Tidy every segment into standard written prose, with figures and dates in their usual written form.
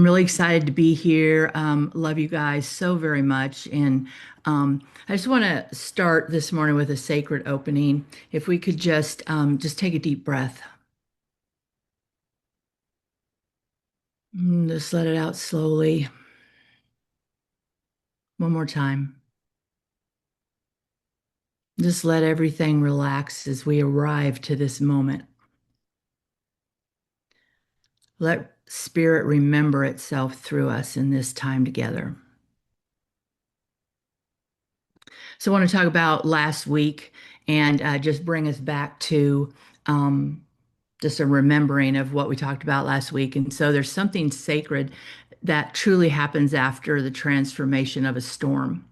really excited to be here. Love you guys so very much. And I just want to start this morning with a sacred opening. If we could just take a deep breath. Just let it out slowly. One more time. Just let everything relax as we arrive to this moment. Let spirit remember itself through us in this time together. So I want to talk about last week and just bring us back to um, just a remembering of what we talked about last week. And so there's something sacred that truly happens after the transformation of a storm.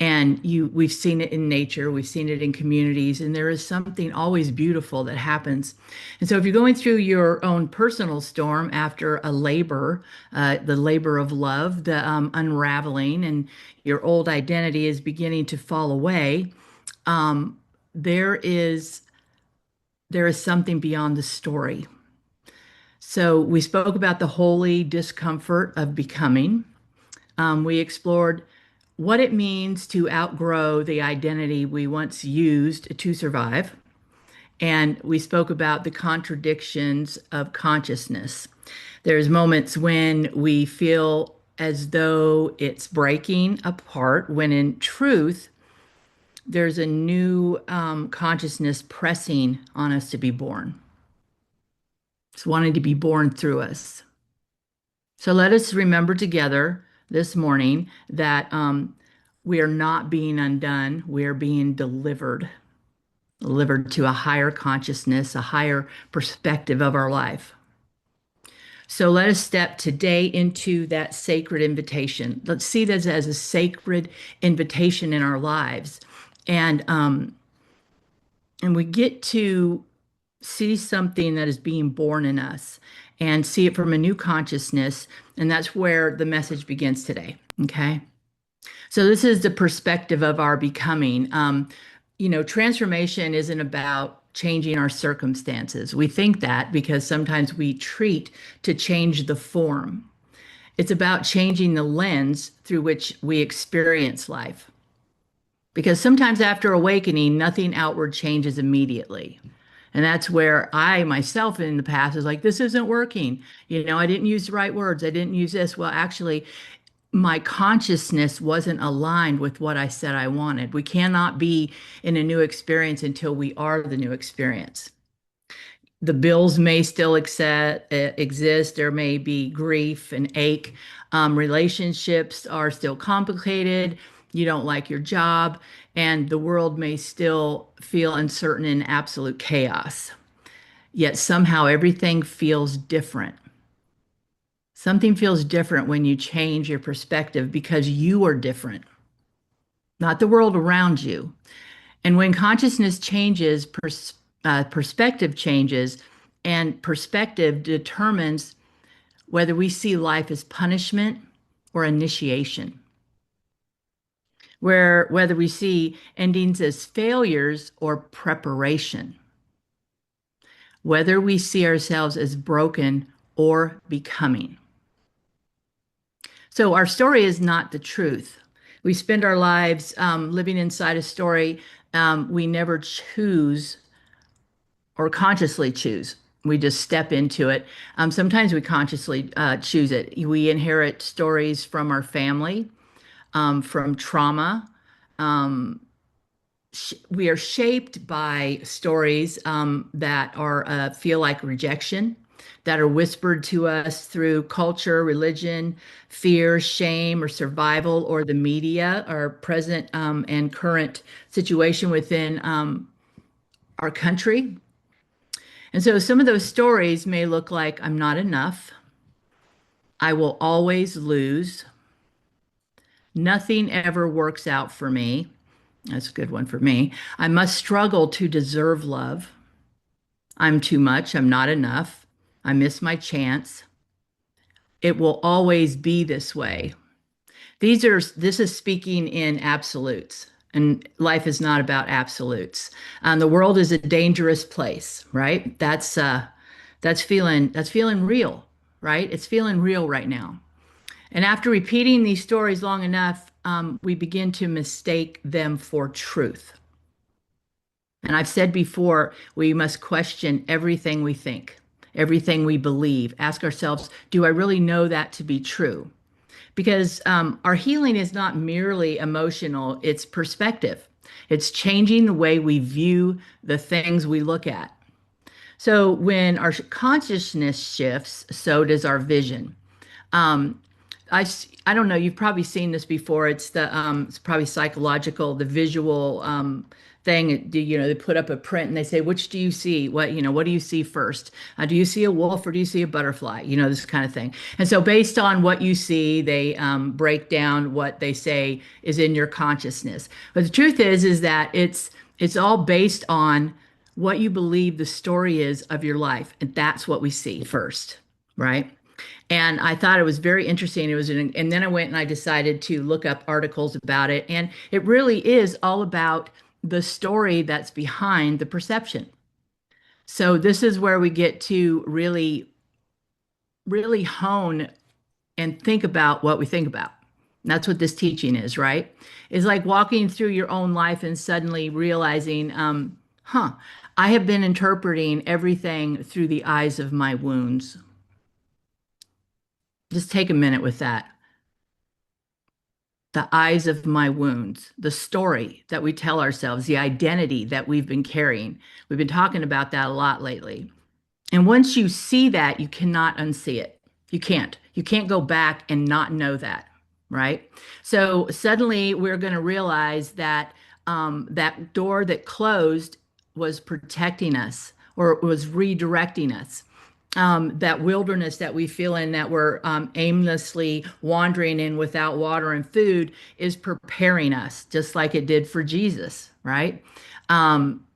And we've seen it in nature, we've seen it in communities, and there is something always beautiful that happens. And so, if you're going through your own personal storm after a labor, the labor of love, the unraveling, and your old identity is beginning to fall away, um, there is there is something beyond the story. So, we spoke about the holy discomfort of becoming. We explored what it means to outgrow the identity we once used to survive. And we spoke about the contradictions of consciousness. There's moments when we feel as though it's breaking apart, when in truth, there's a new consciousness pressing on us to be born. It's wanting to be born through us. So let us remember together this morning that we are not being undone. We are being delivered to a higher consciousness, a higher perspective of our life. So let us step today into that sacred invitation. Let's see this as a sacred invitation in our lives. And we get to see something that is being born in us and see it from a new consciousness. And that's where the message begins today. Okay. So this is the perspective of our becoming. Transformation isn't about changing our circumstances. We think that because sometimes we treat to change the form. It's about changing the lens through which we experience life. Because sometimes after awakening, nothing outward changes immediately. And that's where I myself in the past was like, this isn't working. I didn't use the right words. I didn't use this. Well, actually, my consciousness wasn't aligned with what I said I wanted. We cannot be in a new experience until we are the new experience. The bills may still exist. There may be grief and ache. Relationships are still complicated. You don't like your job, and the world may still feel uncertain and absolute chaos. Yet somehow everything feels different. Something feels different when you change your perspective because you are different, not the world around you. And when consciousness changes, perspective changes, and perspective determines whether we see life as punishment or initiation, whether we see endings as failures or preparation, whether we see ourselves as broken or becoming. So our story is not the truth. We spend our lives living inside a story we never choose or consciously choose. We just step into it. Sometimes we consciously choose it. We inherit stories from our family, from trauma. Um, we are shaped by stories that are feel like rejection, that are whispered to us through culture, religion, fear, shame, or survival, or the media, our present and current situation within our country. And so some of those stories may look like I'm not enough. I will always lose. Nothing ever works out for me. That's a good one for me. I must struggle to deserve love. I'm too much. I'm not enough. I miss my chance. It will always be this way. This is speaking in absolutes, and life is not about absolutes. The world is a dangerous place, right? That's feeling real. right? It's feeling real right now. And after repeating these stories long enough, we begin to mistake them for truth. And I've said before, we must question everything we think, everything we believe. Ask ourselves, do I really know that to be true? Because our healing is not merely emotional, it's perspective. It's changing the way we view the things we look at. So when our consciousness shifts, so does our vision. Um, I don't know, you've probably seen this before. It's probably psychological, the visual thing. They put up a print and they say, which do you see? What do you see first? Do you see a wolf or do you see a butterfly? This kind of thing. And so based on what you see, they break down what they say is in your consciousness. But the truth is that it's all based on what you believe the story is of your life. And that's what we see first, right? And I thought it was very interesting. And then I went and I decided to look up articles about it. And it really is all about the story that's behind the perception. So this is where we get to really, really hone and think about what we think about. And that's what this teaching is, right? It's like walking through your own life and suddenly realizing, huh, I have been interpreting everything through the eyes of my wounds. Just take a minute with that. The eyes of my wounds, the story that we tell ourselves, the identity that we've been carrying. We've been talking about that a lot lately. And once you see that, you cannot unsee it. You can't. You can't go back and not know that, right? So suddenly we're going to realize that that door that closed was protecting us or was redirecting us. That wilderness that we feel in, that we're aimlessly wandering in without water and food, is preparing us, just like it did for Jesus, right?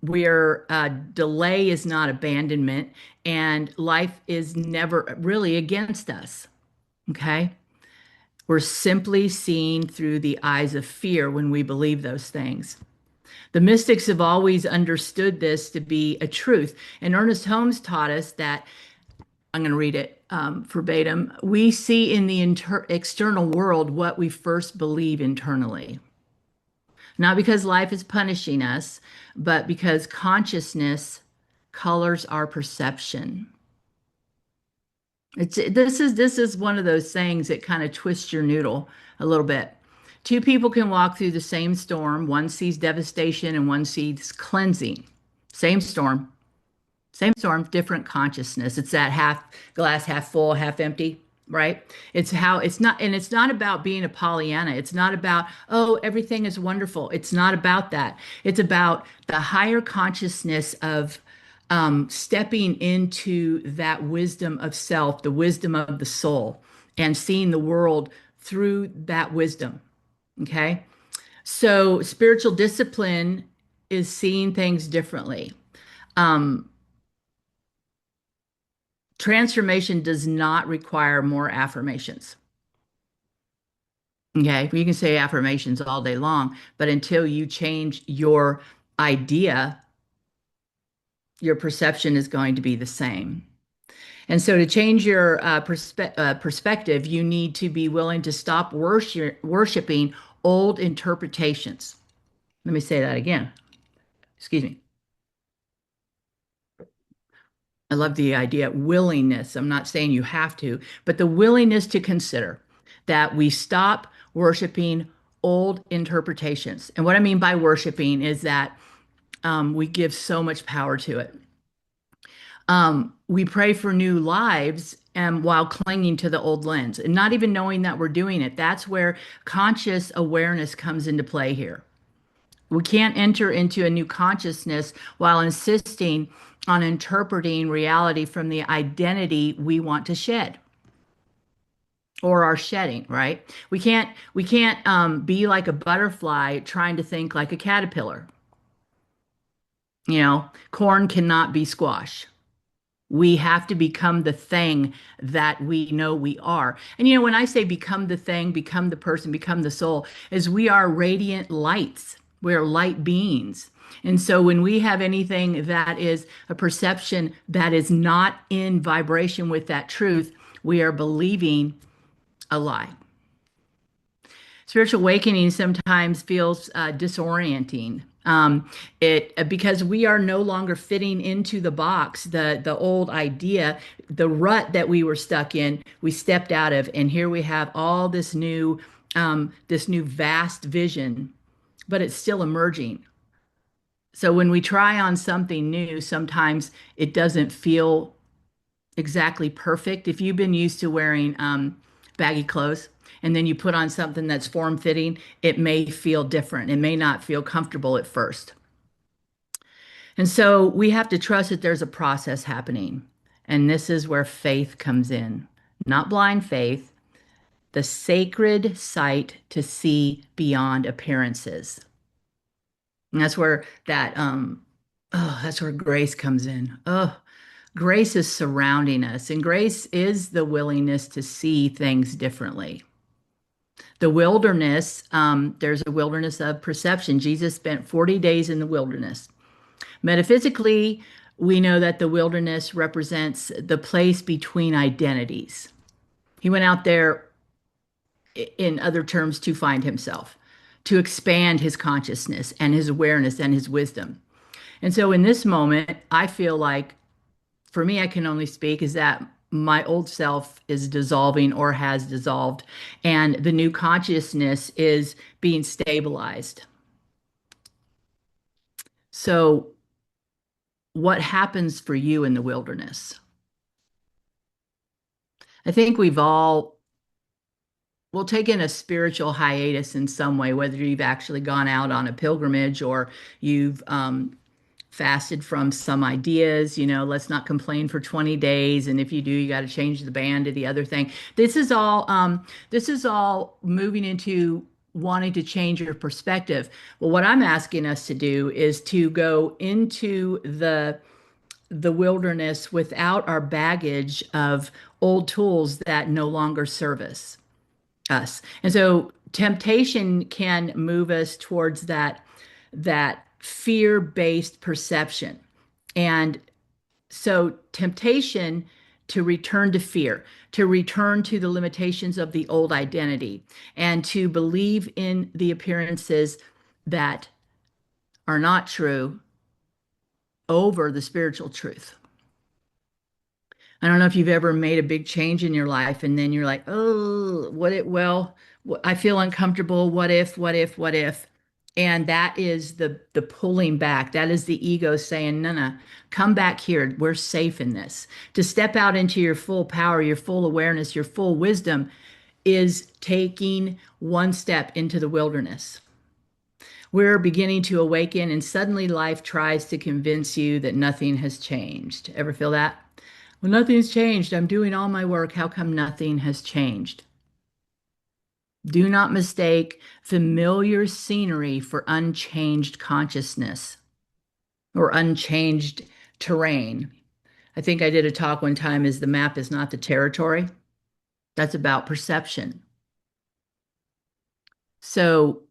Where delay is not abandonment, and life is never really against us. Okay. We're simply seeing through the eyes of fear when we believe those things. The mystics have always understood this to be a truth. And Ernest Holmes taught us that, I'm going to read it verbatim, we see in the external world what we first believe internally. Not because life is punishing us, but because consciousness colors our perception. This is one of those things that kind of twists your noodle a little bit. Two people can walk through the same storm. One sees devastation and one sees cleansing. Same storm, different consciousness. It's that half glass, half full, half empty, right? It's not about being a Pollyanna. It's not about, oh, everything is wonderful. It's not about that. It's about the higher consciousness of stepping into that wisdom of self, the wisdom of the soul, and seeing the world through that wisdom. Okay. So spiritual discipline is seeing things differently. Um, Transformation does not require more affirmations. Okay, you can say affirmations all day long, but until you change your idea, your perception is going to be the same. And so, to change your perspective, you need to be willing to stop worshiping old interpretations. Let me say that again. Excuse me. I love the idea willingness. I'm not saying you have to, but the willingness to consider that we stop worshiping old interpretations. And what I mean by worshiping is that we give so much power to it. We pray for new lives and while clinging to the old lens and not even knowing that we're doing it. That's where conscious awareness comes into play here. We can't enter into a new consciousness while insisting on interpreting reality from the identity we want to shed or are shedding, right? We can't be like a butterfly trying to think like a caterpillar. Corn cannot be squash. We have to become the thing that we know we are. And when I say become the thing, become the person, become the soul, is we are radiant lights. We're light beings. And so when we have anything that is a perception that is not in vibration with that truth, we are believing a lie. Spiritual awakening sometimes feels disorienting. It because we are no longer fitting into the box, the old idea, the rut that we were stuck in. We stepped out of, and here we have all this new vast vision, but it's still emerging. So when we try on something new, sometimes it doesn't feel exactly perfect. If you've been used to wearing baggy clothes and then you put on something that's form fitting, it may feel different. It may not feel comfortable at first. And so we have to trust that there's a process happening. And this is where faith comes in, not blind faith, the sacred sight to see beyond appearances. And that's where grace comes in. Oh, grace is surrounding us, and grace is the willingness to see things differently. The wilderness, there's a wilderness of perception. Jesus spent 40 days in the wilderness. Metaphysically, we know that the wilderness represents the place between identities. He went out there, in other terms, to find himself, to expand his consciousness and his awareness and his wisdom. And so in this moment, I feel like, for me, I can only speak is that my old self is dissolving or has dissolved, and the new consciousness is being stabilized. So, what happens for you in the wilderness? I think we've all will taken a spiritual hiatus in some way, whether you've actually gone out on a pilgrimage or you've fasted from some ideas, let's not complain for 20 days. And if you do, you got to change the band to the other thing. This is all moving into wanting to change your perspective. Well, what I'm asking us to do is to go into the wilderness without our baggage of old tools that no longer serve us. And so temptation can move us towards that fear-based perception. And so temptation to return to fear, to return to the limitations of the old identity, and to believe in the appearances that are not true over the spiritual truth. I don't know if you've ever made a big change in your life and then you're like, oh, I feel uncomfortable. What if? And that is the pulling back. That is the ego saying, no, no, come back here. We're safe in this. To step out into your full power, your full awareness, your full wisdom is taking one step into the wilderness. We're beginning to awaken, and suddenly life tries to convince you that nothing has changed. Ever feel that? Well, nothing's changed. I'm doing all my work. How come nothing has changed? Do not mistake familiar scenery for unchanged consciousness or unchanged terrain. I think I did a talk one time is the map is not the territory. That's about perception. So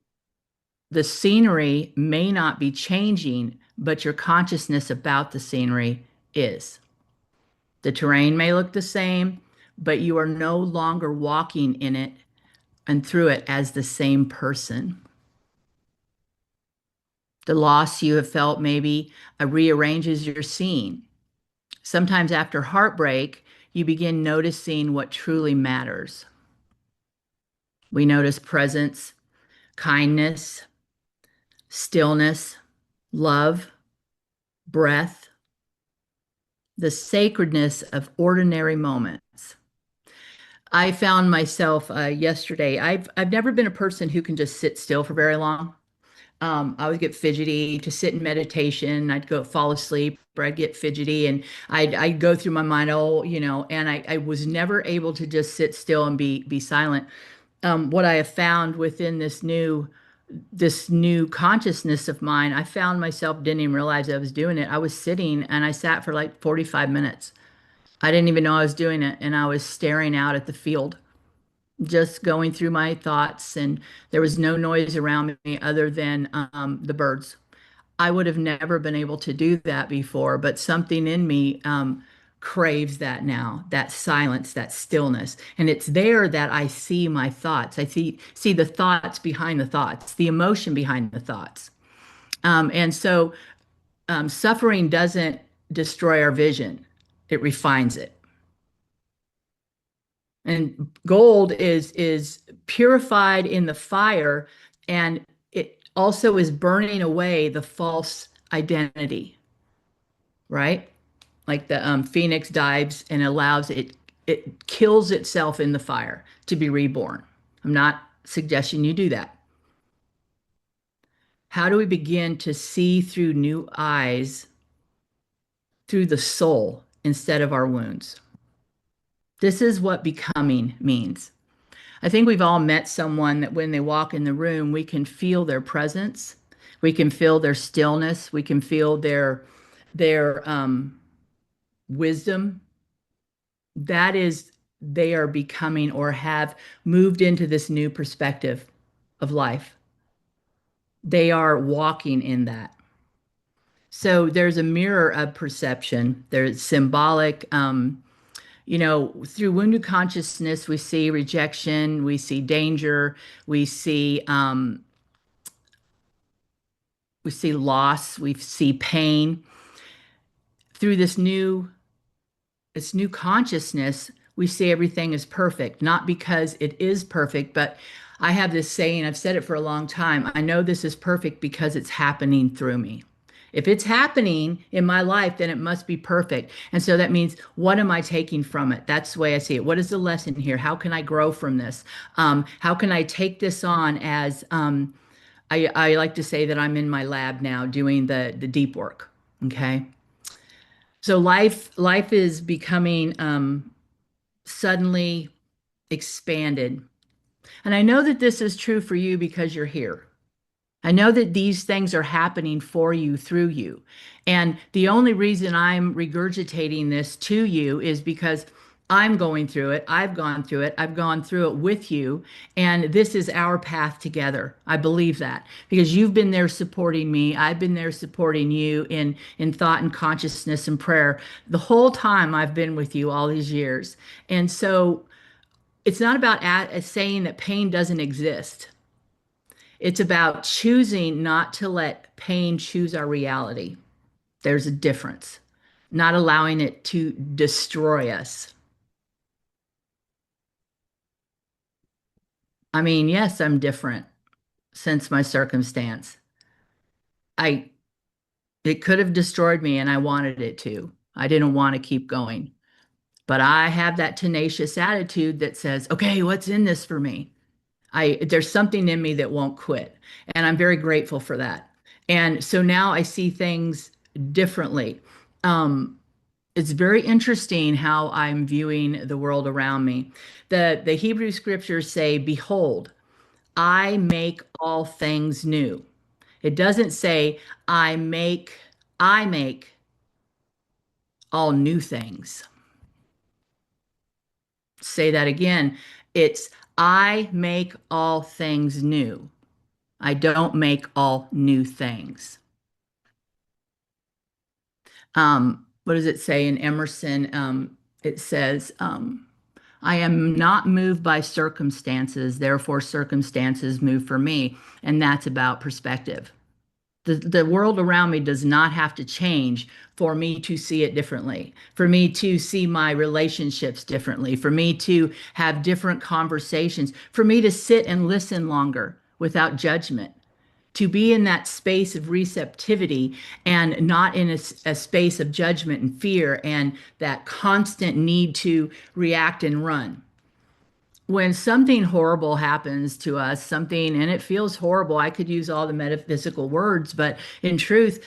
the scenery may not be changing, but your consciousness about the scenery is. The terrain may look the same, but you are no longer walking in it and through it as the same person. The loss you have felt maybe rearranges your scene. Sometimes after heartbreak, you begin noticing what truly matters. We notice presence, kindness, stillness, love, breath, the sacredness of ordinary moments. I found myself yesterday. I've never been a person who can just sit still for very long. I would get fidgety to sit in meditation. I'd go fall asleep, or I'd get fidgety, and I'd go through my mind, oh, and I was never able to just sit still and be silent. What I have found within this new consciousness of mine, I found myself didn't even realize I was doing it. I was sitting and I sat for like 45 minutes. I didn't even know I was doing it, and I was staring out at the field, just going through my thoughts, and there was no noise around me other than the birds. I would have never been able to do that before, but something in me craves that now, that silence, that stillness. And it's there that I see my thoughts. I see the thoughts behind the thoughts, the emotion behind the thoughts. And so suffering doesn't destroy our vision, it refines it. And gold is purified in the fire, and it also is burning away the false identity, right? Like the phoenix dives and allows it, it kills itself in the fire to be reborn. I'm not suggesting you do that. How do we begin to see through new eyes, through the soul instead of our wounds? This is what becoming means. I think we've all met someone that when they walk in the room, we can feel their presence, we can feel their stillness, we can feel their wisdom. That is, they are becoming or have moved into this new perspective of life. They are walking in that. So there's a mirror of perception. There's symbolic. Through wounded consciousness, we see rejection, we see danger, we see um, we see loss, we see pain. Through this new consciousness, we see everything is perfect, not because it is perfect, but I have this saying, I've said it for a long time. I know this is perfect because it's happening through me. If it's happening in my life, then it must be perfect. And so that means, what am I taking from it? That's the way I see it. What is the lesson here? How can I grow from this? How can I take this on as I like to say that I'm in my lab now doing the deep work. Okay. So life is becoming suddenly expanded. And I know that this is true for you because you're here. I know that these things are happening for you through you. And the only reason I'm regurgitating this to you is because I'm going through it. I've gone through it. I've gone through it with you. And this is our path together. I believe that because you've been there supporting me. I've been there supporting you in thought and consciousness and prayer the whole time I've been with you all these years. And so it's not about saying that pain doesn't exist. It's about choosing not to let pain choose our reality. There's a difference. Not allowing it to destroy us. I mean, yes, I'm different since my circumstance. I It could have destroyed me and I wanted it to. I didn't want to keep going. But I have that tenacious attitude that says, "Okay, what's in this for me?" There's something in me that won't quit, and I'm very grateful for that. And so now I see things differently. Um, it's very interesting how I'm viewing the world around me. The Hebrew scriptures say, "Behold, I make all things new." It doesn't say I make all new things. Say that again. It's I make all things new. I don't make all new things. What does it say in Emerson? It says, I am not moved by circumstances, therefore circumstances move for me. And that's about perspective. The world around me does not have to change for me to see it differently, for me to see my relationships differently, for me to have different conversations, for me to sit and listen longer without judgment, to be in that space of receptivity and not in a space of judgment and fear and that constant need to react and run. When something horrible happens to us, something, and it feels horrible, I could use all the metaphysical words, but in truth,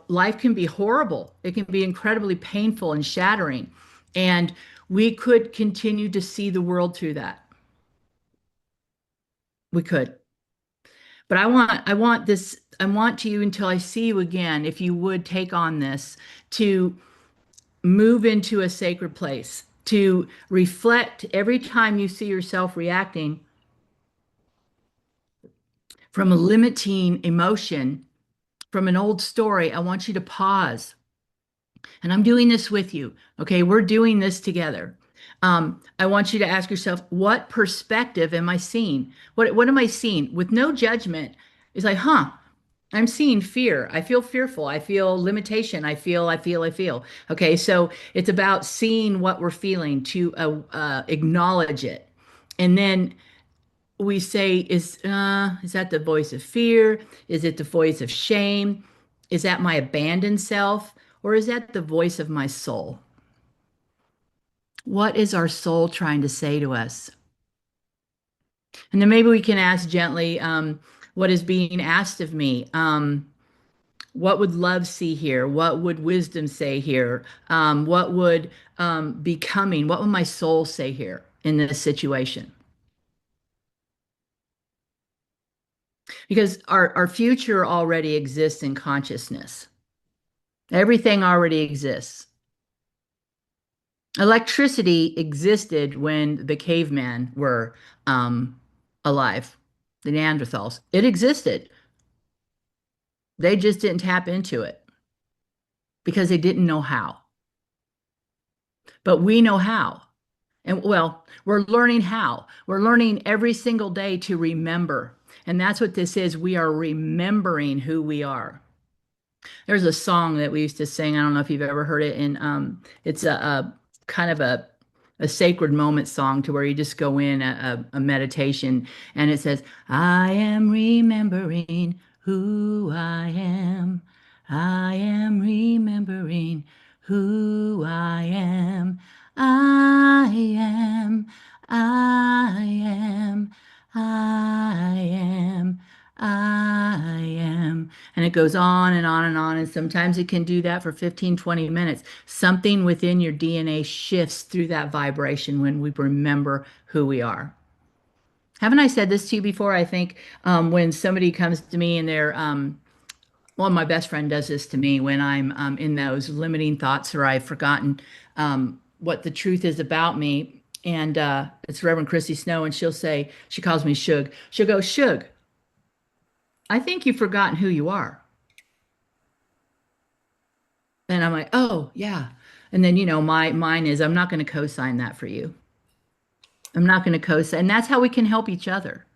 life can be horrible. It can be incredibly painful and shattering. And we could continue to see the world through that. We could. But I want you until I see you again, if you would take on this, to move into a sacred place, to reflect every time you see yourself reacting from a limiting emotion, from an old story. I want you to pause And I'm doing this with you. Okay, we're doing this together. I want you to ask yourself, what perspective am I seeing? What am I seeing? With no judgment, it's like, huh, I'm seeing fear. I feel fearful. I feel limitation. I feel. Okay, so it's about seeing what we're feeling to acknowledge it. And then we say, is that the voice of fear? Is it the voice of shame? Is that my abandoned self? Or is that the voice of my soul? What is our soul trying to say to us? And then maybe we can ask gently, what is being asked of me? What would love see here? What would wisdom say here? What would be coming? What would my soul say here in this situation? Because our future already exists in consciousness. Everything already exists. Electricity existed when the cavemen were alive, the Neanderthals. It existed. They just didn't tap into it because they didn't know how. But we know how. And well, we're learning how. We're learning every single day to remember. And that's what this is. We are remembering who we are. There's a song that we used to sing. I don't know if you've ever heard it. And it's a kind of a sacred moment song to where you just go in a meditation and it says, I am remembering who I am. I am remembering who I am. I am. I am. I am. I am. And it goes on and on and on. And sometimes it can do that for 15, 20 minutes. Something within your DNA shifts through that vibration when we remember who we are. Haven't I said this to you before? I think when somebody comes to me and they're, well, my best friend does this to me when I'm in those limiting thoughts or I've forgotten what the truth is about me. And it's Reverend Chrissy Snow, and she'll say, she calls me Shug. She'll go, Shug, I think you've forgotten who you are. And I'm like, oh, yeah. And then, mine is, I'm not going to co-sign that for you. I'm not going to co-sign. And that's how we can help each other.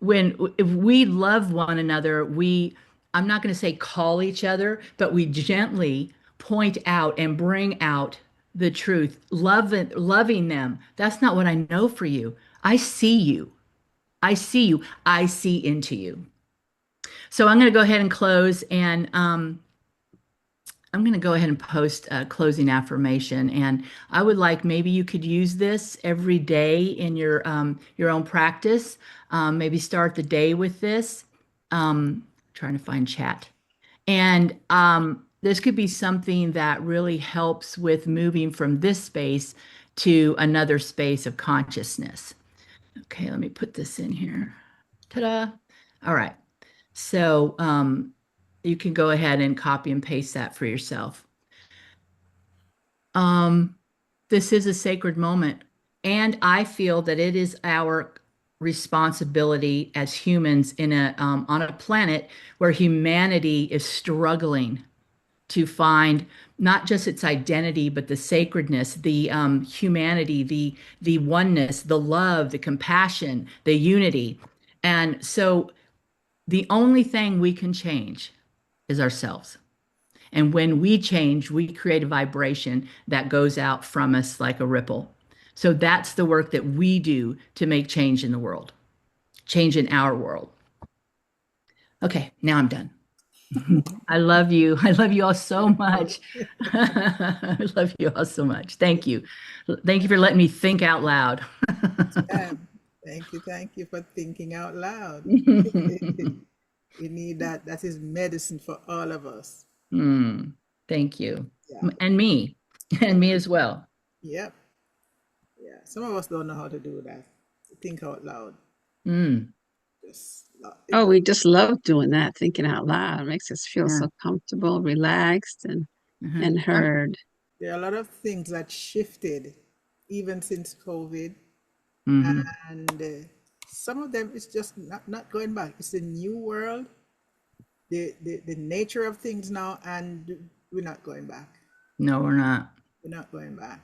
If we love one another, I'm not going to say call each other, but we gently point out and bring out the truth, loving them. That's not what I know for you. I see you. I see you. I see into you. So I'm going to go ahead and close and, I'm going to go ahead and post a closing affirmation, and I would like maybe you could use this every day in your own practice. Maybe start the day with this. Trying to find chat, and this could be something that really helps with moving from this space to another space of consciousness. Okay, let me put this in here. Ta-da! All right, so you can go ahead and copy and paste that for yourself. Um, this is a sacred moment. And I feel that it is our responsibility as humans on a planet where humanity is struggling to find not just its identity, but the sacredness, the humanity, the oneness, the love, the compassion, the unity. And so the only thing we can change is ourselves. And when we change, we create a vibration that goes out from us like a ripple. So that's the work that we do to make change in the world, change in our world. Okay, now I'm done. I love you. I love you all so much. I love you all so much. Thank you. Thank you for letting me think out loud. Um, thank you. Thank you for thinking out loud. We need that. That is medicine for all of us. Hmm. Thank you. Yeah. And me, and me as well. Yep. Yeah. Some of us don't know how to do that. Think out loud. Mm. Just Oh, we just love doing that, thinking out loud. It makes us feel Yeah. so comfortable, relaxed, and Uh-huh. and heard. there are a lot of things that shifted even since COVID, Hmm. and some of them is just not going back. It's a new world, the nature of things now, and we're not going back. No, we're not. We're not going back.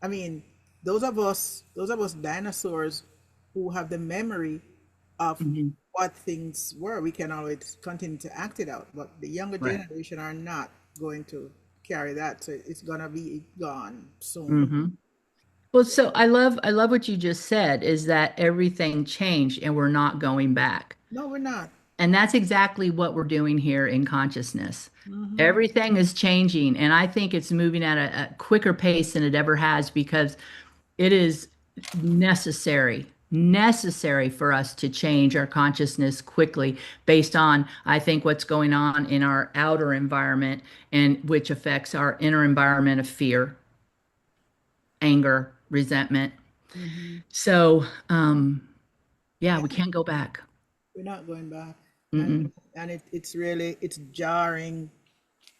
I mean, those of us dinosaurs who have the memory of Mhm. what things were, we can always continue to act it out. But the younger Right. generation are not going to carry that, so it's gonna be gone soon. Hmm. Well, so I love what you just said is that everything changed and we're not going back. No, we're not. And that's exactly what we're doing here in consciousness. Hmm. Everything is changing, and I think it's moving at a quicker pace than it ever has because it is necessary for us to change our consciousness quickly based on, I think, what's going on in our outer environment and which affects our inner environment of fear, anger, resentment. Hmm. So, yeah, we Yeah, can't go back. we're not going back, and Mm-mm. it's really it's jarring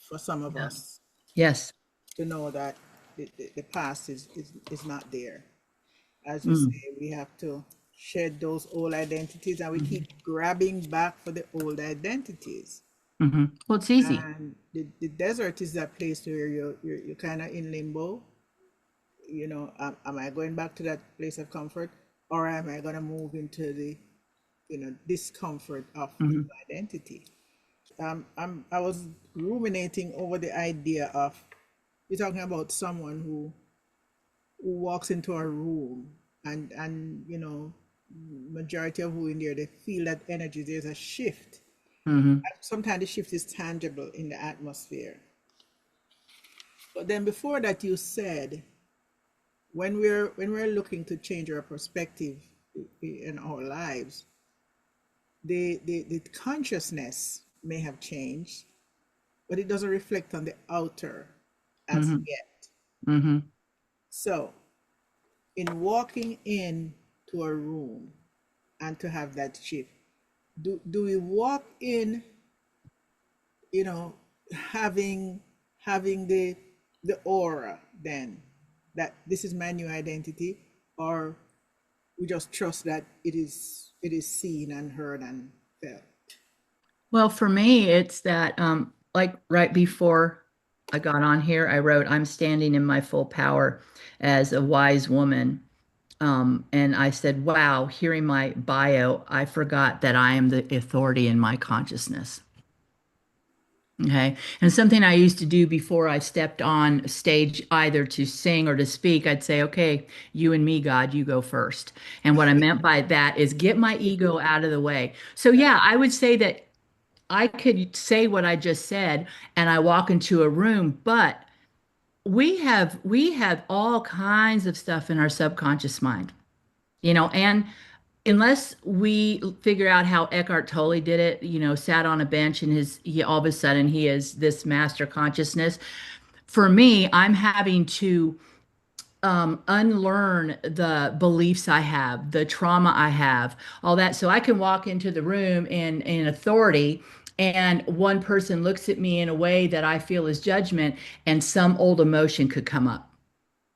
for some of Yeah. us Yes. to know that the past is not there. As you say, Mm. we have to shed those old identities, and we Hmm. keep grabbing back for the old identities. Hmm. Well, it's easy. And the desert is that place where you're kind of in limbo. You know, am I going back to that place of comfort, or am I going to move into the discomfort of the new Hmm. identity? I was ruminating over the idea of you're talking about someone who walks into a room, and majority of who in there, they feel that energy, there's a shift. Hmm. Sometimes the shift is tangible in the atmosphere. But then before that, you said when we're looking to change our perspective in our lives, the consciousness may have changed, but it doesn't reflect on the outer as Hmm. yet. Hmm. So in walking in to a room and to have that shift, do we walk in, you know, having having the aura then that this is my new identity, or we just trust that it is seen and heard and felt? Well, for me, it's that like right before I got on here, I wrote, I'm standing in my full power as a wise woman. And I said, wow, hearing my bio, I forgot that I am the authority in my consciousness. Okay. And something I used to do before I stepped on stage, either to sing or to speak, I'd say, okay, you and me, God, you go first. And what I meant by that is get my ego out of the way. So, yeah, I would say that I could say what I just said and I walk into a room, but we have all kinds of stuff in our subconscious mind, and unless we figure out how Eckhart Tolle did it, sat on a bench and he all of a sudden he is this master consciousness. For me, I'm having to unlearn the beliefs I have, the trauma I have, all that, so I can walk into the room in authority. And one person looks at me in a way that I feel is judgment, and some old emotion could come up.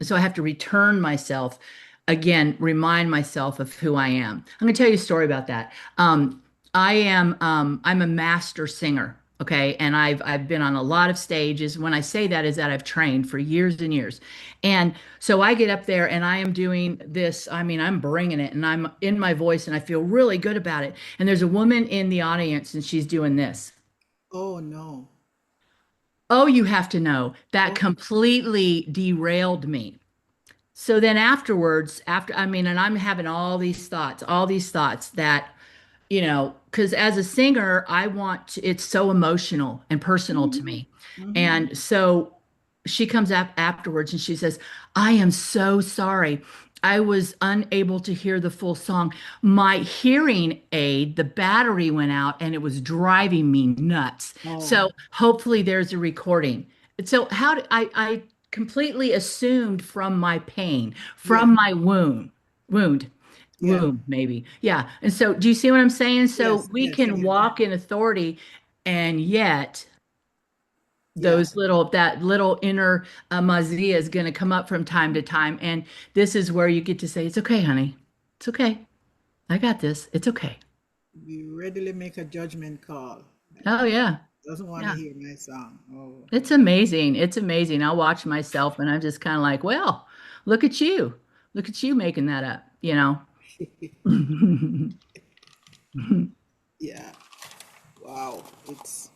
So I have to return myself again, remind myself of who I am. I'm going to tell you a story about that. I'm a master singer. Okay. And I've been on a lot of stages. When I say that is that I've trained for years and years. And so I get up there and I am doing this. I mean, I'm bringing it and I'm in my voice and I feel really good about it. And there's a woman in the audience and she's doing this. Oh no. Oh, you have to know that Oh, completely derailed me. So then afterwards, I mean, and I'm having all these thoughts that, because as a singer, it's so emotional and personal to hmm. me. Hmm. And so she comes up afterwards and she says, I am so sorry. I was unable to hear the full song. My hearing aid, the battery went out and it was driving me nuts. Oh, So hopefully there's a recording. So I completely assumed from my pain, yeah, from my wound, yeah, maybe. Yeah. And so do you see what I'm saying? So yes, we yes, can yes, walk in authority and yet yeah. that little inner Mazia is going to come up from time to time. And this is where you get to say, it's okay, honey. It's okay. I got this. It's okay. We readily make a judgment call. Oh, yeah. doesn't want to Yeah. hear my song. Oh, It's amazing. It's amazing. I watch myself and I'm just kind of like, well, look at you. Look at you making that up, you know? yeah. Wow. It's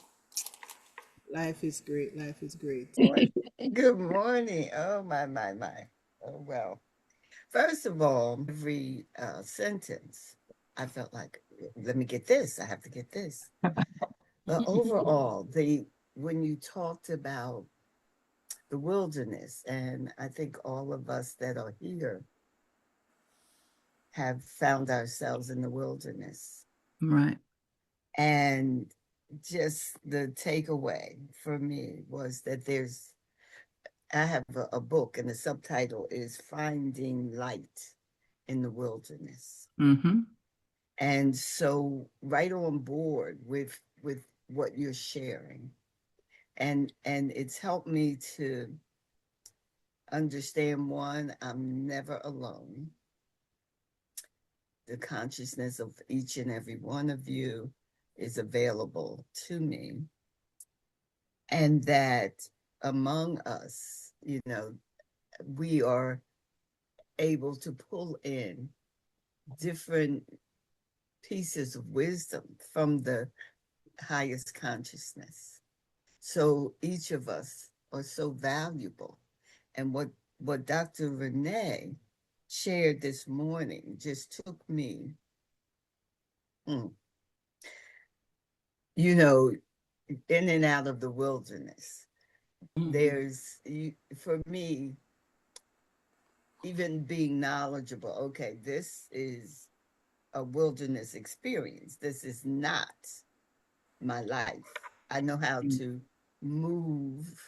life is great. Life is great. Morning. Good morning. Oh, my. Oh, well. First of all, every sentence, I felt like, let me get this. I have to get this. But overall, when you talked about the wilderness, and I think all of us that are here have found ourselves in the wilderness. Right. And just the takeaway for me was that I have a book, and the subtitle is Finding Light in the Wilderness. Mm-hmm. And so right on board with what you're sharing. And it's helped me to understand, one, I'm never alone. The consciousness of each and every one of you is available to me. And that among us, we are able to pull in different pieces of wisdom from the highest consciousness. So each of us are so valuable. And what Dr. Rene'e shared this morning just took me, mm, you know, in and out of the wilderness. There's, for me, even being knowledgeable, okay, this is a wilderness experience. This is not my life. I know how to move,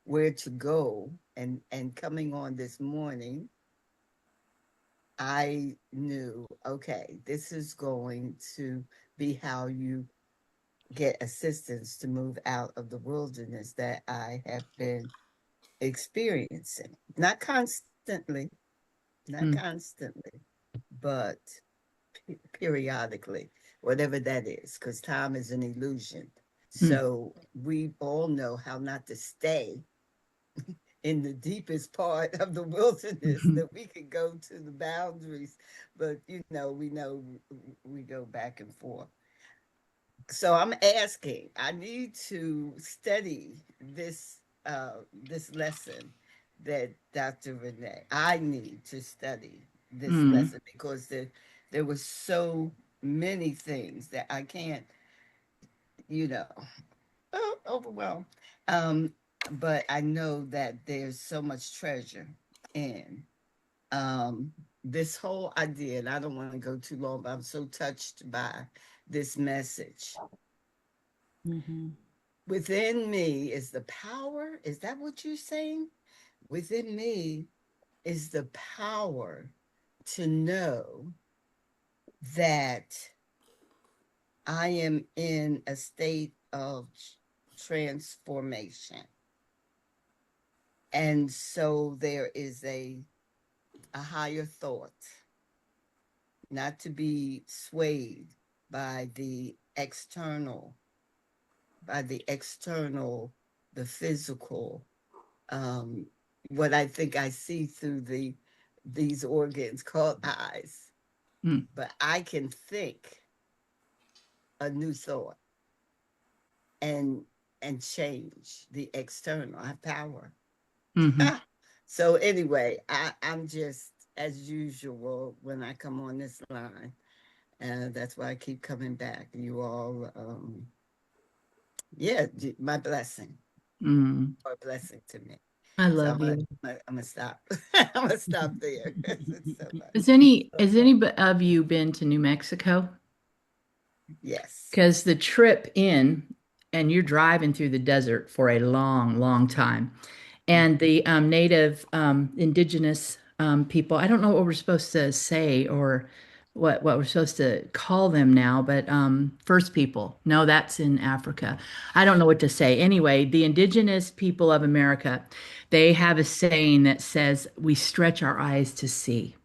where to go, and coming on this morning, I knew, okay, this is going to be how you get assistance to move out of the wilderness that I have been experiencing. Not Mm. constantly, but periodically, whatever that is, because time is an illusion. Mm. So we all know how not to stay in the deepest part of the wilderness, that we could go to the boundaries, but we know we go back and forth. So I'm asking, I need to study this lesson that Dr. Rene'e, I need to study this Mm. lesson because there were so many things that I can't, you know, overwhelmed. Um, but I know that there's so much treasure in um, this whole idea, and I don't want to go too long, but I'm so touched by this message. Mm-hmm. Within me is the power. Is that what you're saying? Within me is the power to know that I am in a state of transformation. And so there is a higher thought, not to be swayed by the external, the physical, um, what I think I see through these organs called eyes. Mm. But I can think a new thought and change the external. I have power. Mm-hmm. So anyway, I'm just as usual when I come on this line. And that's why I keep coming back. You all, yeah, my blessing, Mm. or blessing to me. I So love you. I'm gonna stop. I'm gonna stop there. It's so much. Has any of you been to New Mexico? Yes. Because the trip in, and you're driving through the desert for a long, long time. And the native indigenous people, I don't know what we're supposed to say or what we're supposed to call them now, but first people. No, that's in Africa. I don't know what to say. Anyway, the indigenous people of America, they have a saying that says, we stretch our eyes to see.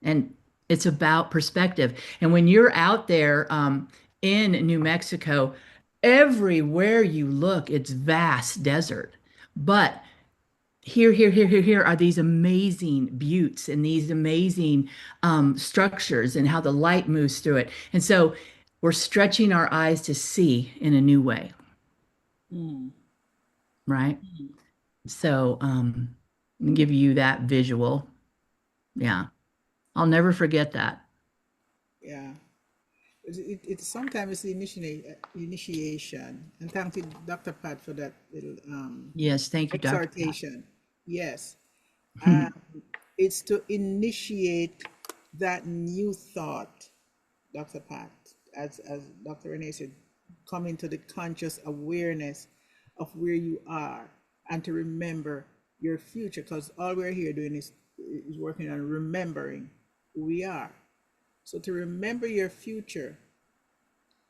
And it's about perspective. And when you're out there in New Mexico, everywhere you look, it's vast desert. But here are these amazing buttes and these amazing structures and how the light moves through it. And so we're stretching our eyes to see in a new way, Mm. right? So give you that visual. Yeah, I'll never forget that. Yeah. It sometimes it's the initiation. And thank you, Dr. Pat, for that little Yes, thank you, Dr. Pat. exhortation. Yes. Uh, it's to initiate that new thought, Dr. Pat, as Dr. Rene'e said, come into the conscious awareness of where you are and to remember your future, because all we're here doing is working on remembering who we are. So to remember your future,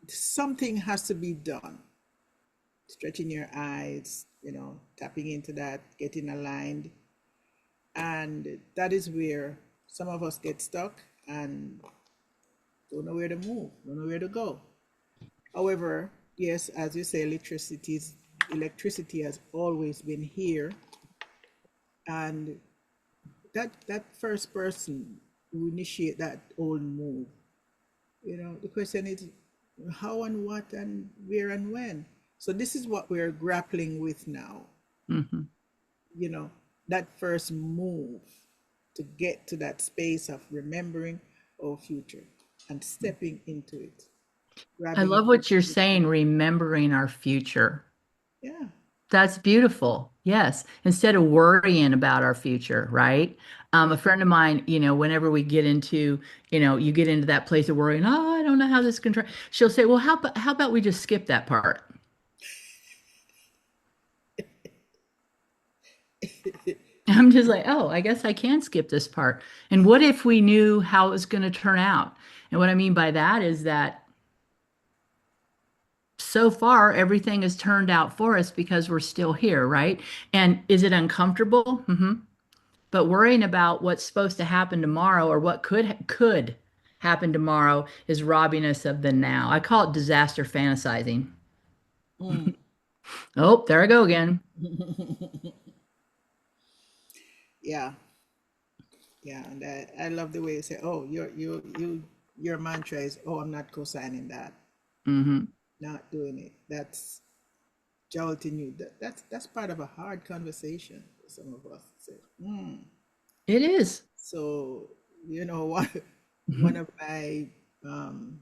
something has to be done. Stretching your eyes, tapping into that, getting aligned. And that is where some of us get stuck and don't know where to move, don't know where to go. However, yes, as you say, electricity has always been here. And that first person who initiate that old move, the question is how and what and where and when. So this is what we're grappling with now. Mhm. you know, that first move to get to that space of remembering our future and stepping into it, I grabbing love it. what you're saying, remembering our future. Yeah. That's beautiful. Yes. Instead of worrying about our future, right? A friend of mine, whenever we get into, you get into that place of worrying, oh, I don't know how this can try. She'll say, well, how about we just skip that part? I'm just like, oh, I guess I can skip this part. And what if we knew how it was going to turn out? And what I mean by that is that so far everything has turned out for us because we're still here, right? And is it uncomfortable? But worrying about what's supposed to happen tomorrow or what could happen tomorrow is robbing us of the now. I call it disaster fantasizing. Mm. Oh, there I go again. Yeah. Yeah. And I love the way you say, oh, your mantra is, oh, I'm not co-signing that, Hmm. not doing it. That's jolting you. That's part of a hard conversation for some of us. Say, It is. so one of my um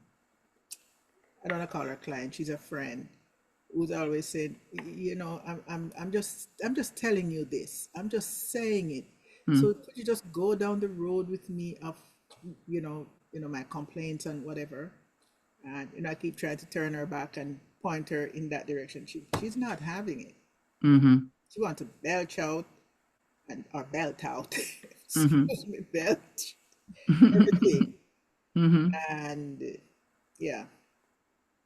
I don't want to call her a client, she's a friend who's always saying, I'm just telling you this. I'm just saying it. So Hmm. could you just go down the road with me of, my complaints and whatever. And I keep trying to turn her back and point her in that direction. She's not having it. Hmm. She wants to belch out or belt out. Hmm. Excuse me, belch everything. Hmm. And yeah,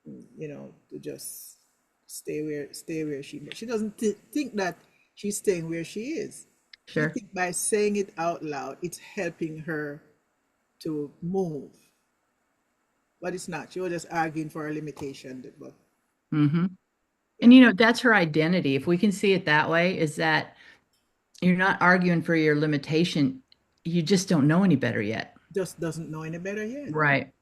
to just stay where she doesn't think that she's staying where she is. She Sure. think by saying it out loud it's helping her to move, but it's not. She was just arguing for a limitation. But Hmm. And yeah, that's her identity. If we can see it that way, is that you're not arguing for your limitation. You just don't know any better yet. just doesn't know any better yet. Right.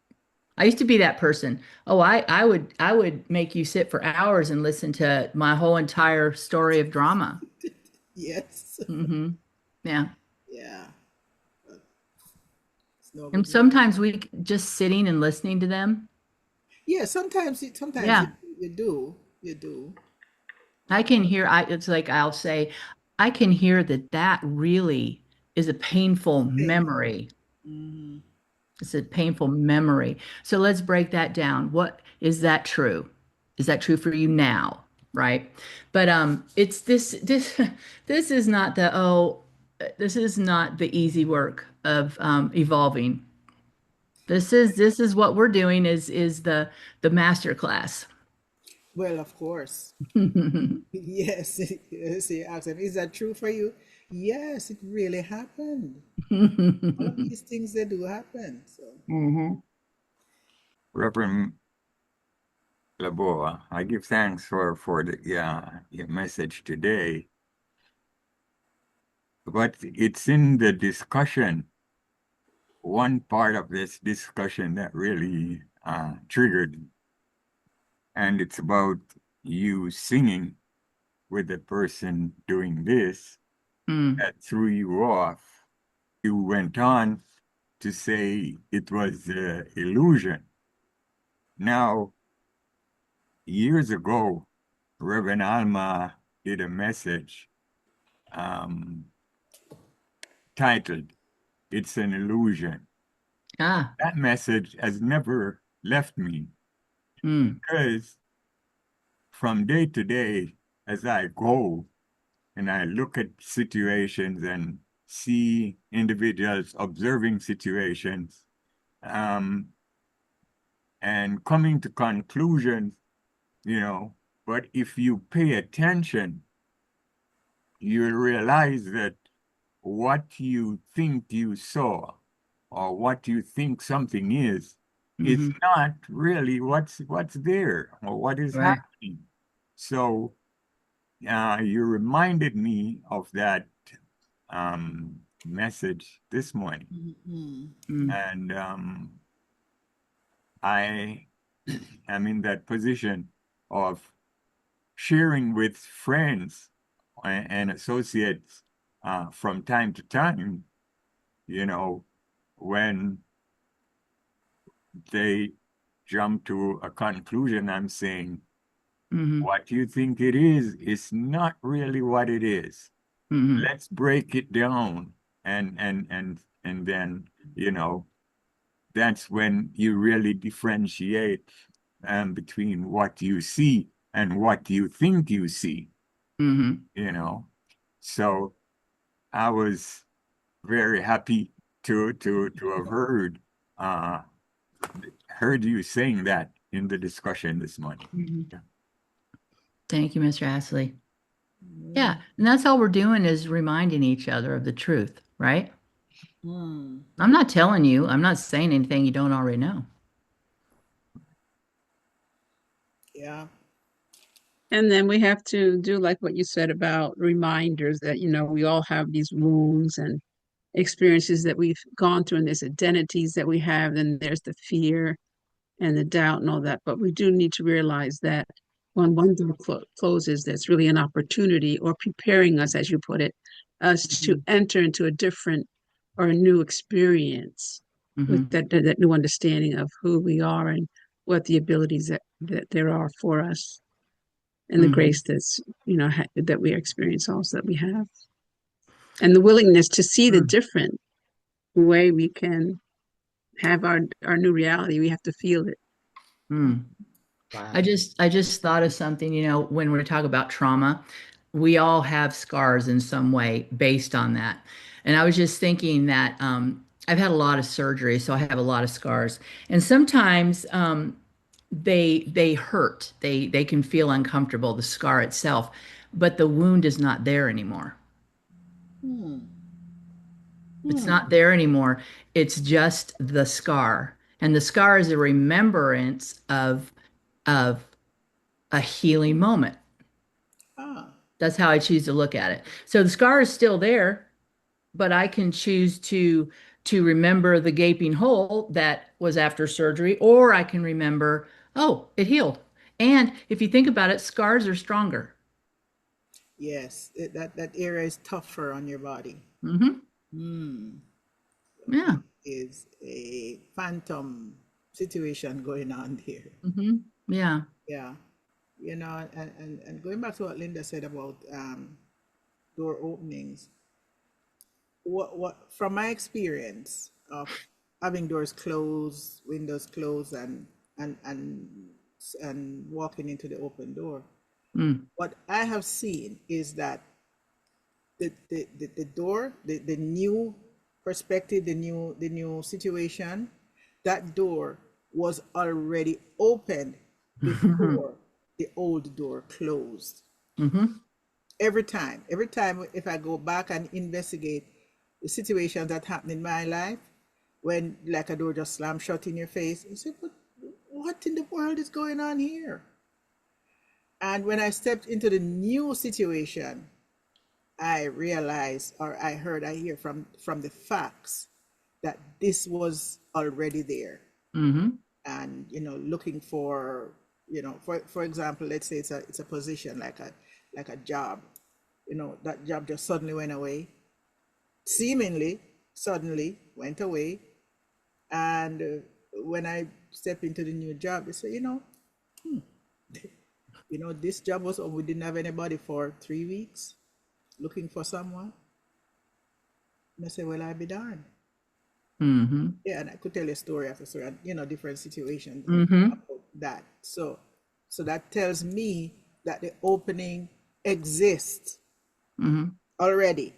I used to be that person. Oh, I would make you sit for hours and listen to my whole entire story of drama. Yes. Hmm. Yeah. Yeah, it's no And good. sometimes just sitting and listening to them. Yeah, sometimes Yeah. you do. I can hear it's like I'll say I can hear that really is a painful Painful. memory. Hmm. It's a painful memory. So let's break that down. What is that true? Is that true for you now? Right. But it's this this is not this is not the easy work of evolving. This is what we're doing is the master class. Well, of course. Yes. Yes, you ask them, is that true for you? Yes, it really happened. All of these things, they do happen. So Hmm. Reverend, Laboa. I give thanks for the your message today, but it's in the discussion, one part of this discussion that really triggered, and it's about you singing with the person doing this Mm, that threw you off. You went on to say it was illusion. Now, years ago, Reverend Alma did a message um, titled "It's an Illusion." ah, That message has never left me mm, because from day to day, as I go and I look at situations and see individuals observing situations, um, and coming to conclusions, you know, but if you pay attention, you'll realize that what you think you saw or what you think something is hmm not really what's there or what is right. happening. So you reminded me of that message this morning, Mm-hmm. Mm, and I am in that position of sharing with friends and associates from time to time, you know, when they jump to a conclusion, I'm saying, hmm what you think it is not really what it is. hmm Let's break it down and then, you know, that's when you really differentiate between what you see and what you think you see, hmm you know. So I was very happy to have uh heard you saying that in the discussion this morning. hmm Thank you, Mr. Astley. Yeah, Mm. and that's all we're doing is reminding each other of the truth, right? Mm. I'm not telling you, I'm not saying anything you don't already know. Yeah. And then we have to do like what you said about reminders that, we all have these wounds and experiences that we've gone through, and there's identities that we have, then there's the fear and the doubt and all that. But we do need to realize that when one door closes, there's really an opportunity or preparing us, as you put it, us to hmm enter into a different or a new experience with hmm that new understanding of who we are and what the abilities that there are for us and the hmm grace that's, that we experience also that we have. And the willingness to see the different way we can have our new reality. We have to feel it. Mm. Wow. I just thought of something, when we talk about trauma, we all have scars in some way based on that. And I was just thinking that I've had a lot of surgery, so I have a lot of scars. And sometimes they hurt. They can feel uncomfortable, the scar itself, but the wound is not there anymore. Hmm. It's Hmm. not there anymore. It's just the scar. And the scar is a remembrance of a healing moment. Ah. That's how I choose to look at it. So the scar is still there, but I can choose to remember the gaping hole that was after surgery, or I can remember, oh, it healed. And if you think about it, scars are stronger. Yes. That area is tougher on your body. Hmm Hmm. Yeah. That is a phantom situation going on there. Yeah. Yeah. And going back to what Linda said about door openings, what from my experience of having doors closed, windows closed, and walking into the open door, Mm. what I have seen is that the door, the new perspective, the new situation, that door was already opened before the old door closed. hmm Every time if I go back and investigate the situations that happened in my life, when like a door just slammed shut in your face, you say, but what in the world is going on here? And when I stepped into the new situation, I realized, or I hear from the facts that this was already there. Mm-hmm. And looking for, for example, let's say it's a position like a job. That job just suddenly went away, seemingly suddenly went away. And when I step into the new job, they say, this job was, we didn't have anybody for 3 weeks looking for someone. And I say, well, I'd be darned. Mm-hmm. Yeah, and I could tell you story after story, and different situations Mm-hmm. about that. So that tells me that the opening exists Mm-hmm. already.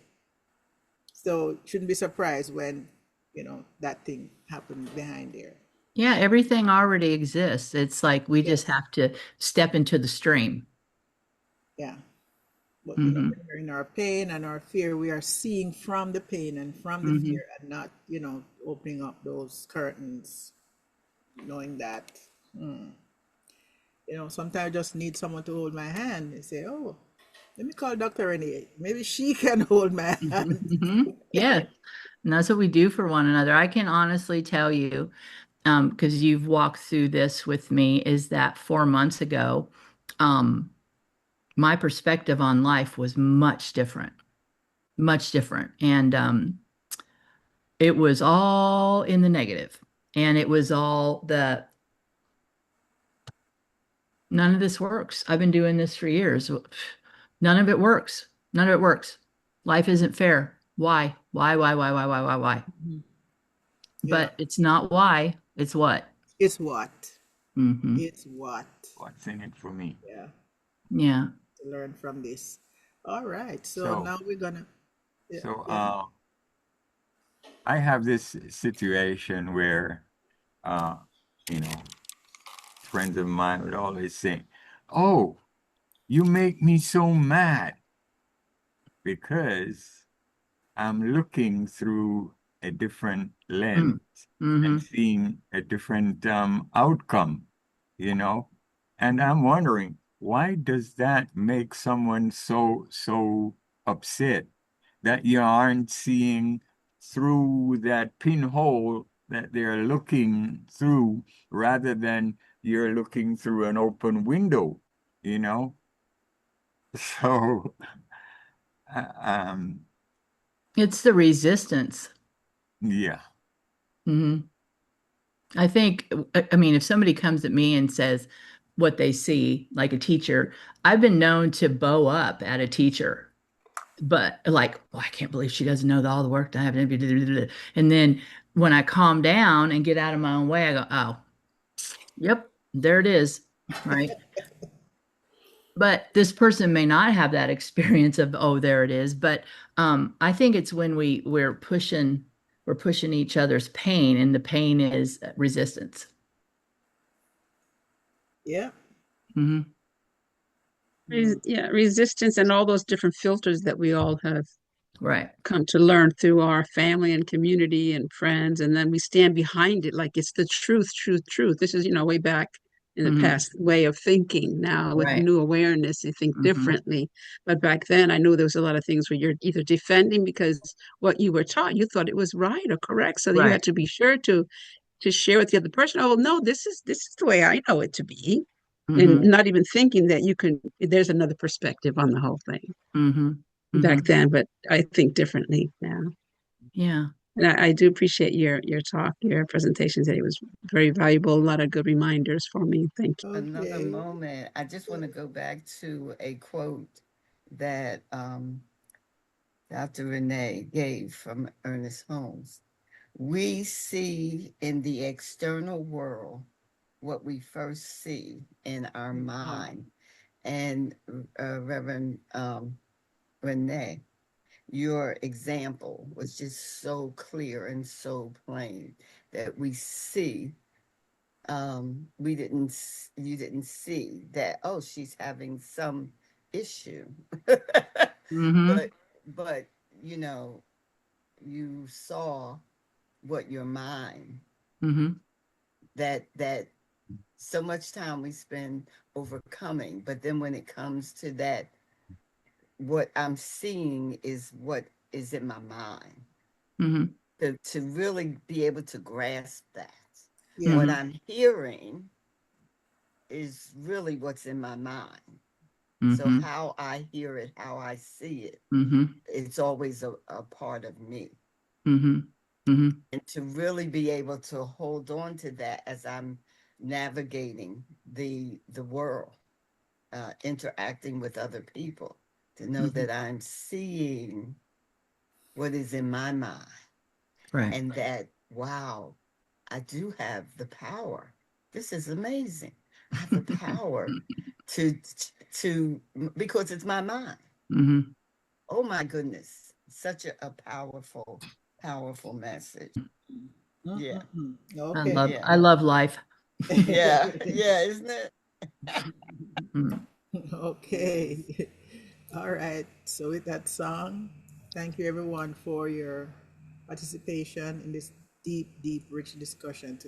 So shouldn't be surprised when that thing happened behind there. Yeah, everything already exists. It's like we just Yes, have to step into the stream. yeah. But Mm-hmm. when we're in our pain and our fear, we are seeing from the pain and from the Mm-hmm. fear, and not opening up those curtains, knowing that. hmm, sometimes I just need someone to hold my hand and say, "Oh, let me call Dr. Rene'e. Maybe she can hold my hand." Mm-hmm. Yeah. And that's what we do for one another. I can honestly tell you, because you've walked through this with me, is that 4 months ago, um, my perspective on life was much different, much different. And it was all in the negative. And it was all the none of this works. I've been doing this for years. None of it works. None of it works. Life isn't fair. Why? Why? Mhm. Yeah, But it's not why, it's what. it's what. Hmm. It's what. What's in it for me? Yeah, Yeah. to learn from this. All right. So So, now we're gonna. Yeah, so yeah. I have this situation where, uh, you know, friends of mine would always say, "Oh, you make me so mad because I'm looking through a different Mm. lens and Hmm. seeing a different outcome, you know? And I'm wondering, why does that make someone so upset that you aren't seeing through that pinhole that they're looking through rather than you're looking through an open window, you know? So, um, It's the resistance. yeah. Hmm. I think, I mean, if somebody comes at me and says what they see, like a teacher, I've been known to bow up at a teacher, but like, well, I can't believe she doesn't know all the work that I have to do. And then when I calm down and get out of my own way, I go, oh, yep, there it is. Right. But this person may not have that experience of, oh, there it is. But I think it's when we're pushing each other's pain, and the pain is resistance. Yeah. Hmm. Mm. Yeah, resistance and all those different filters that we all have Right. come to learn through our family and community and friends, and then we stand behind it like it's the truth, truth, truth. This is, way back in the Hmm. past way of thinking. Now with Right. new awareness, you think Hmm. differently. But back then, I knew there was a lot of things where you're either defending because what you were taught, you thought it was right or correct, so that you Right. had to be sure to share with the other person. Oh, no, this is the way I know it to be, and Hmm. not even thinking that you can. There's another perspective on the whole thing Hmm. back Hmm. then, but I think differently now. Yeah. And I do appreciate your talk, your presentation today. It was very valuable. A lot of good reminders for me. Thank you. Another Okay. moment. I just want to go back to a quote that Dr. Renee gave from Ernest Holmes. We see in the external world what we first see in our mind. And Reverend Renee, your example was just so clear and so plain that we see. We didn't, you didn't see that, oh, she's having some issue. Hmm. but, but, you know, you saw what your mind Hmm. that so much time we spend overcoming, but then when it comes to that, what I'm seeing is what is in my mind. Mm-hmm. To really be able to grasp that. Yeah. What Mm-hmm. I'm hearing is really what's in my mind. So Mm-hmm. how I hear it, how I see it, Mm-hmm. it's always a part of me. Mm-hmm. Mm-hmm. And to really be able to hold on to that as I'm navigating the world, interacting with other people, to know Mm-hmm. that I'm seeing what is in my mind, Right. and that, wow, I do have the power. This is amazing. I have the power to to because it's my mind. Mm-hmm. Oh my goodness, such a powerful, powerful message. Yeah, Mm-mm-mm. I Okay. love yeah, I love life. yeah, yeah, isn't it? Mm. Okay. All right. So with that song, thank you everyone for your participation in this deep, deep, rich discussion today.